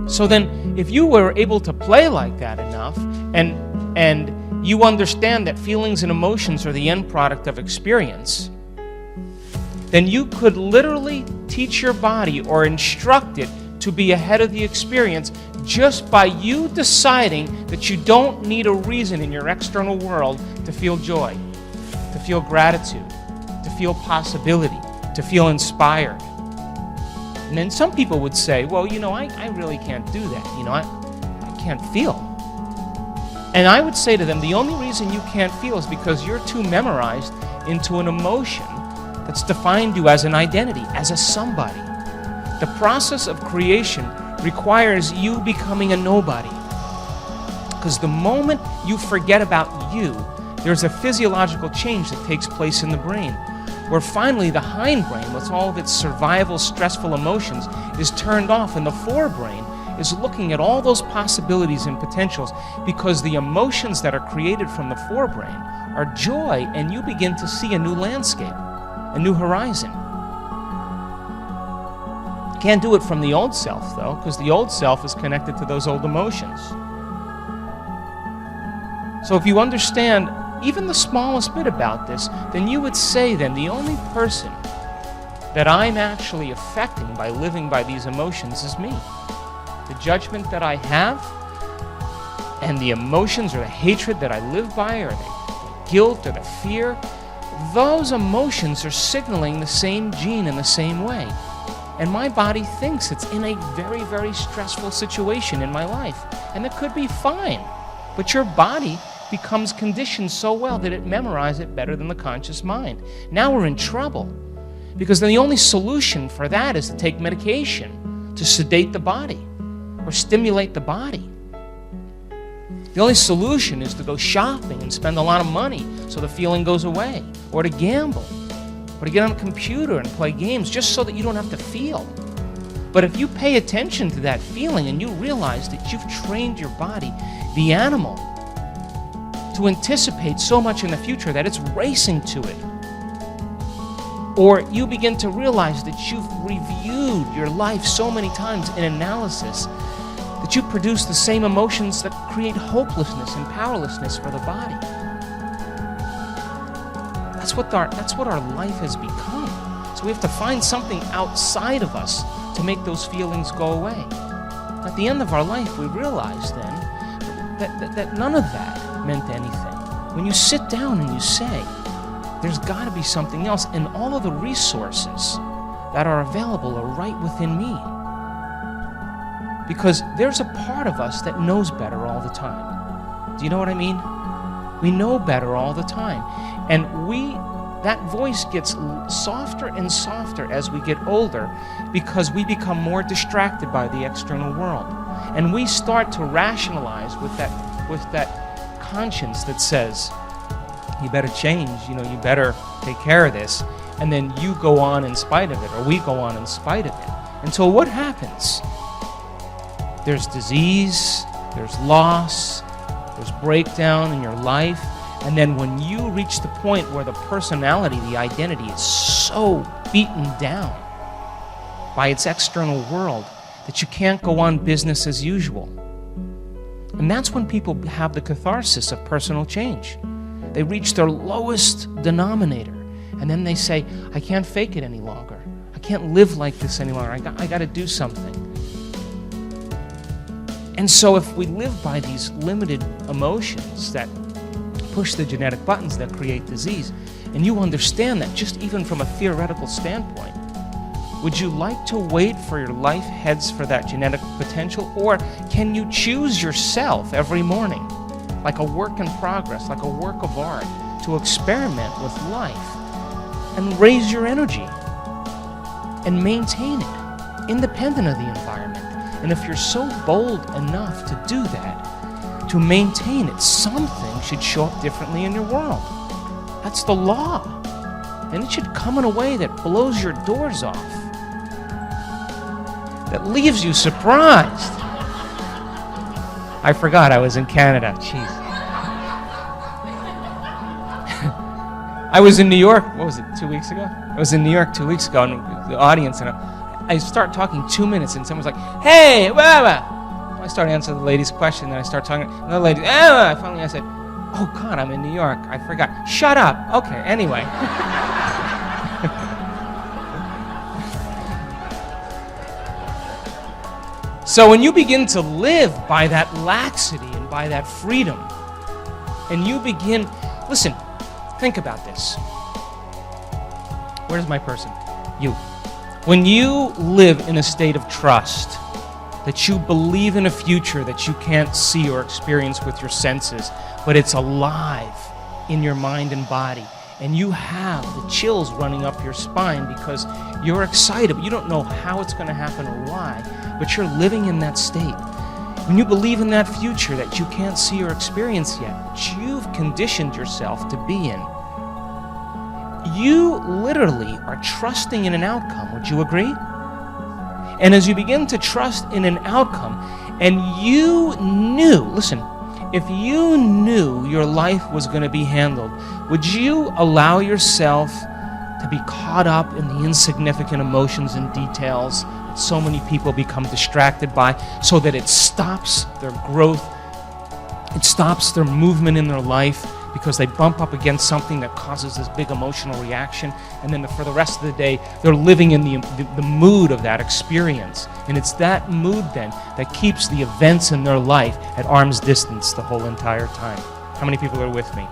So then, if you were able to play like that enough, and you understand that feelings and emotions are the end product of experience, then you could literally teach your body or instruct it to be ahead of the experience just by you deciding that you don't need a reason in your external world to feel joy, to feel gratitude, to feel possibility, to feel inspired. And then some people would say, well, I really can't do that. I can't feel. And I would say to them, the only reason you can't feel is because you're too memorized into an emotion that's defined you as an identity, as a somebody. The process of creation requires you becoming a nobody. Because the moment you forget about you, there's a physiological change that takes place in the brain, where finally the hindbrain, with all of its survival, stressful emotions, is turned off, and the forebrain is looking at all those possibilities and potentials, because the emotions that are created from the forebrain are joy, and you begin to see a new landscape, a new horizon. Can't do it from the old self, though, because the old self is connected to those old emotions. So if you understand even the smallest bit about this, then you would say then the only person that I'm actually affecting by living by these emotions is me. The judgment that I have and the emotions or the hatred that I live by, or the guilt or the fear, those emotions are signaling the same gene in the same way. And my body thinks it's in a very, very stressful situation in my life. And it could be fine. But your body becomes conditioned so well that it memorizes it better than the conscious mind. Now we're in trouble. Because then the only solution for that is to take medication to sedate the body or stimulate the body. The only solution is to go shopping and spend a lot of money so the feeling goes away, or to gamble, or to get on a computer and play games just so that you don't have to feel. But if you pay attention to that feeling and you realize that you've trained your body, the animal, to anticipate so much in the future that it's racing to it, or you begin to realize that you've reviewed your life so many times in analysis that you produce the same emotions that create hopelessness and powerlessness for the body. That's what our life has become. So we have to find something outside of us to make those feelings go away. At the end of our life, we realize then that none of that meant anything. When you sit down and you say, there's got to be something else, and all of the resources that are available are right within me. Because there's a part of us that knows better all the time. Do you know what I mean? We know better all the time. And that voice gets softer and softer as we get older, because we become more distracted by the external world. And we start to rationalize with that conscience that says, you better change, you better take care of this. And then you go on in spite of it, or we go on in spite of it. And so what happens? There's disease, there's loss, there's breakdown in your life. And then when you reach the point where the personality, the identity is so beaten down by its external world that you can't go on business as usual. And that's when people have the catharsis of personal change. They reach their lowest denominator, and then they say, I can't fake it any longer. I can't live like this any longer. I got to do something. And so if we live by these limited emotions that push the genetic buttons that create disease, and you understand that just even from a theoretical standpoint, would you like to wait for your life heads for that genetic potential, or can you choose yourself every morning, like a work in progress, like a work of art, to experiment with life and raise your energy and maintain it, independent of the environment? And if you're so bold enough to do that, to maintain it, something should show up differently in your world. That's the law. And it should come in a way that blows your doors off, that leaves you surprised. I forgot I was in Canada. Jeez. I was in New York, what was it, 2 weeks ago? I was in New York 2 weeks ago, and the audience, and I start talking 2 minutes, and someone's like, "Hey, blah, blah." I start answering the lady's question, then I start talking. Another lady, finally I said, "Oh God, I'm in New York. I forgot." "Shut up." Okay, anyway. So when you begin to live by that laxity and by that freedom, and you begin, listen, think about this. Where's my person? You. When you live in a state of trust, that you believe in a future that you can't see or experience with your senses, but it's alive in your mind and body, and you have the chills running up your spine because you're excited, but you don't know how it's going to happen or why, but you're living in that state. When you believe in that future that you can't see or experience yet, but you've conditioned yourself to be in, you literally are trusting in an outcome. Would you agree? And as you begin to trust in an outcome, and you knew, listen, if you knew your life was going to be handled, would you allow yourself to be caught up in the insignificant emotions and details that so many people become distracted by, so that it stops their growth, it stops their movement in their life, because they bump up against something that causes this big emotional reaction, and then for the rest of the day, they're living in the mood of that experience. And it's that mood then that keeps the events in their life at arm's distance the whole entire time. How many people are with me?